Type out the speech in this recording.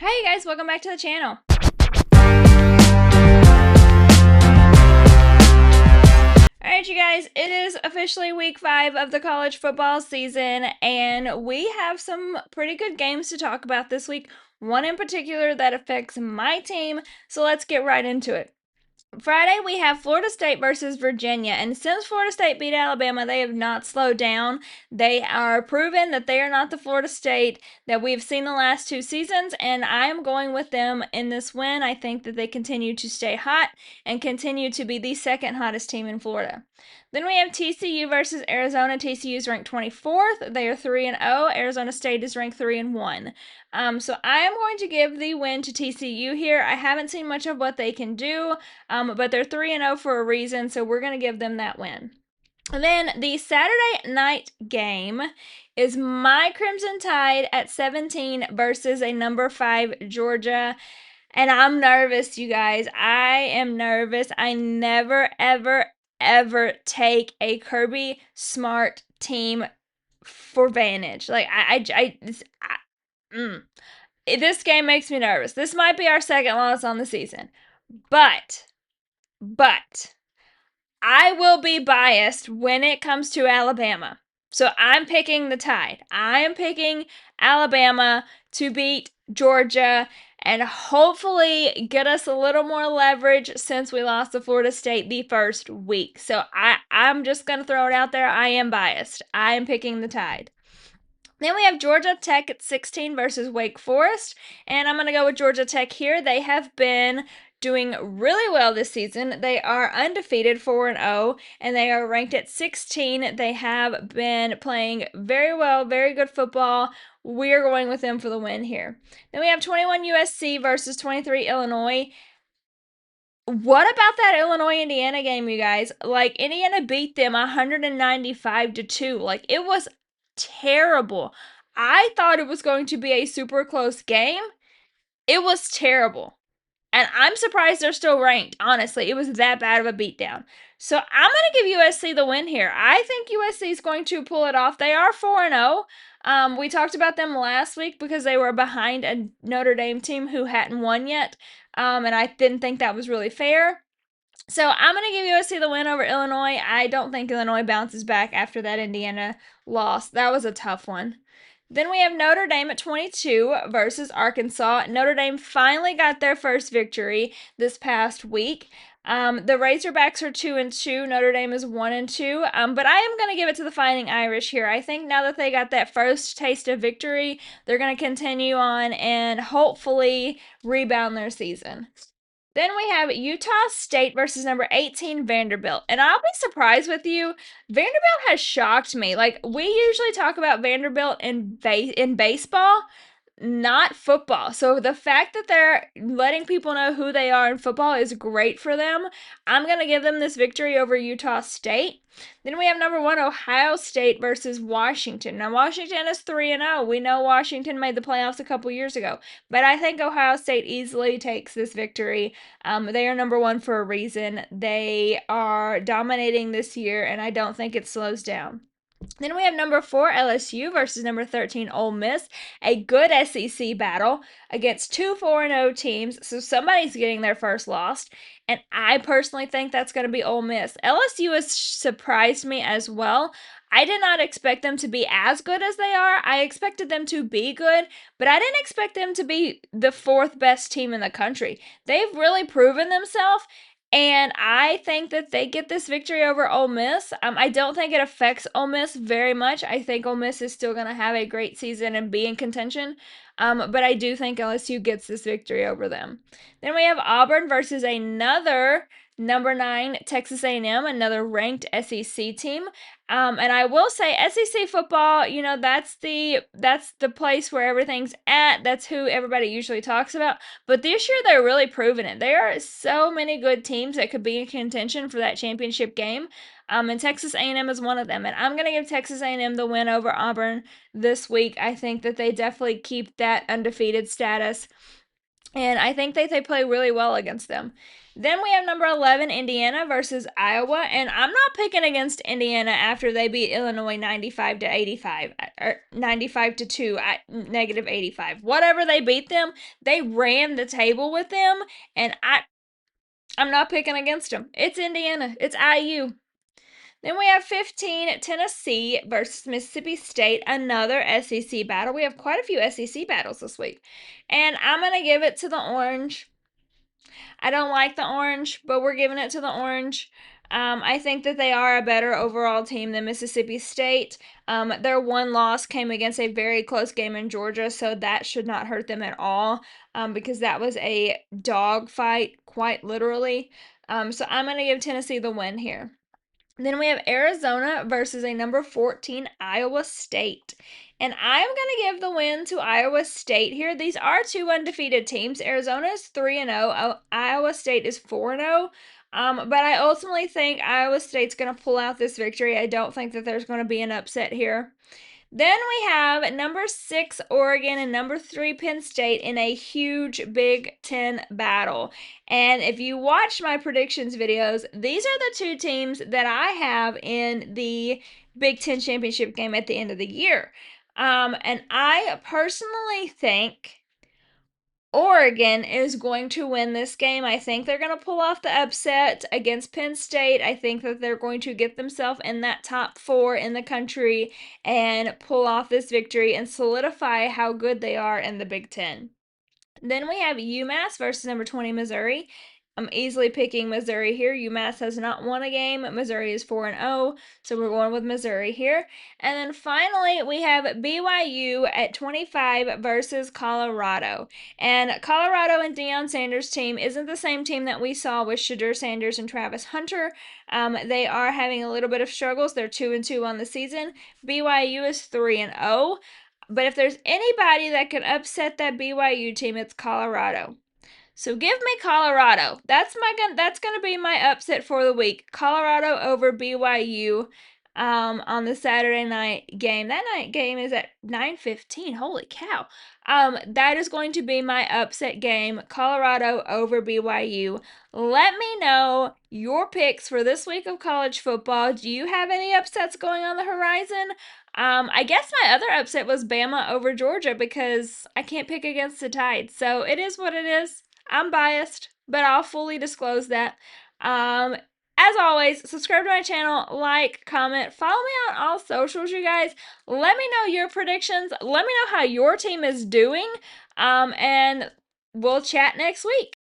Hey guys, welcome back to the channel. Alright, you guys, it is officially week 5 of the college football season, and we have some pretty good games to talk about this week. One in particular that affects my team, so let's get right into it. Friday, we have Florida State versus Virginia, and since Florida State beat Alabama, they have not slowed down. They are proven that they are not the Florida State that we've seen the last 2 seasons, and I am going with them in this win. I think that they continue to stay hot and continue to be the second hottest team in Florida. Then we have TCU versus Arizona. TCU is ranked 24th. They are 3-0. Arizona State is ranked 3-1. So I am going to give the win to TCU here. I haven't seen much of what they can do, but they're 3-0 for a reason, so we're going to give them that win. And then the Saturday night game is my Crimson Tide at 17 versus a number 5 Georgia. And I'm nervous, you guys. I am nervous. I never, ever take a Kirby Smart team for Vantage. Like, this game makes me nervous. This might be our second loss on the season. But I will be biased when it comes to Alabama. So I'm picking the Tide. I am picking Alabama to beat Georgia and hopefully get us a little more leverage since we lost to Florida State the first week. So I'm just going to throw it out there. I am biased. I am picking the Tide. Then we have Georgia Tech at 16 versus Wake Forest, and I'm going to go with Georgia Tech here. They have been doing really well this season. They are undefeated 4-0, and they are ranked at 16. They have been playing very well, very good football. We're going with them for the win here. Then we have 21 USC versus 23 Illinois. What about that Illinois-Indiana game, you guys? Like, Indiana beat them 195-2. Like, it was terrible. I thought it was going to be a super close game. It was terrible. And I'm surprised they're still ranked, honestly. It was that bad of a beatdown. So I'm going to give USC the win here. I think USC is going to pull it off. They are 4-0. We talked about them last week because they were behind a Notre Dame team who hadn't won yet. And I didn't think that was really fair. So I'm going to give USC the win over Illinois. I don't think Illinois bounces back after that Indiana loss. That was a tough one. Then we have Notre Dame at 22 versus Arkansas. Notre Dame finally got their first victory this past week. The Razorbacks are 2-2. Notre Dame is 1-2. But I am going to give it to the Fighting Irish here. I think now that they got that first taste of victory, they're going to continue on and hopefully rebound their season. Then we have Utah State versus number 18 Vanderbilt. And I'll be surprised with you. Vanderbilt has shocked me. Like, we usually talk about Vanderbilt in baseball, not football. So the fact that they're letting people know who they are in football is great for them. I'm going to give them this victory over Utah State. Then we have number 1 Ohio State versus Washington. Now Washington is 3-0. We know Washington made the playoffs a couple years ago, but I think Ohio State easily takes this victory. They are number 1 for a reason. They are dominating this year, and I don't think it slows down. Then we have number 4 LSU versus number 13 Ole Miss, a good SEC battle against two 4-0 teams. So somebody's getting their first loss, and I personally think that's going to be Ole Miss. LSU has surprised me as well. I did not expect them to be as good as they are. I expected them to be good, but I didn't expect them to be the 4th best team in the country. They've really proven themselves, and I think that they get this victory over Ole Miss. I don't think it affects Ole Miss very much. I think Ole Miss is still going to have a great season and be in contention. But I do think LSU gets this victory over them. Then we have Auburn versus another number 9 Texas A&M, another ranked SEC team. And I will say SEC football, that's the place where everything's at. That's who everybody usually talks about. But this year they're really proving it. There are so many good teams that could be in contention for that championship game. And Texas A&M is one of them. And I'm going to give Texas A&M the win over Auburn this week. I think that they definitely keep that undefeated status. And I think that they play really well against them. Then we have number 11, Indiana versus Iowa. And I'm not picking against Indiana after they beat Illinois 95 to 85, or 95 to 2, negative 85. Whatever they beat them, they ran the table with them. And I'm not picking against them. It's Indiana. It's IU. Then we have 15, Tennessee versus Mississippi State, another SEC battle. We have quite a few SEC battles this week. And I'm going to give it to the Orange. I don't like the Orange, but we're giving it to the Orange. I think that they are a better overall team than Mississippi State. Their one loss came against a very close game in Georgia, so that should not hurt them at all because that was a dog fight, quite literally. So I'm going to give Tennessee the win here. Then we have Arizona versus a number 14 Iowa State. And I'm going to give the win to Iowa State here. These are two undefeated teams. Arizona is 3-0. Iowa State is 4-0. But I ultimately think Iowa State's going to pull out this victory. I don't think that there's going to be an upset here. Then we have number 6 Oregon and number 3 Penn State in a huge Big Ten battle. And if you watch my predictions videos, these are the two teams that I have in the Big Ten championship game at the end of the year. And I personally think Oregon is going to win this game. I think they're going to pull off the upset against Penn State. I think that they're going to get themselves in that top 4 in the country and pull off this victory and solidify how good they are in the Big Ten. Then we have UMass versus number 20 Missouri. I'm easily picking Missouri here. UMass has not won a game. Missouri is 4-0, so we're going with Missouri here. And then finally, we have BYU at 25 versus Colorado. And Colorado and Deion Sanders' team isn't the same team that we saw with Shedeur Sanders and Travis Hunter. They are having a little bit of struggles. They're 2-2 on the season. BYU is 3-0. But if there's anybody that can upset that BYU team, it's Colorado. So give me Colorado. That's going to be my upset for the week. Colorado over BYU on the Saturday night game. That night game is at 9:15. Holy cow. That is going to be my upset game. Colorado over BYU. Let me know your picks for this week of college football. Do you have any upsets going on the horizon? I guess my other upset was Bama over Georgia because I can't pick against the Tide. So it is what it is. I'm biased, but I'll fully disclose that. As always, subscribe to my channel, like, comment, follow me on all socials, you guys. Let me know your predictions. Let me know how your team is doing. And we'll chat next week.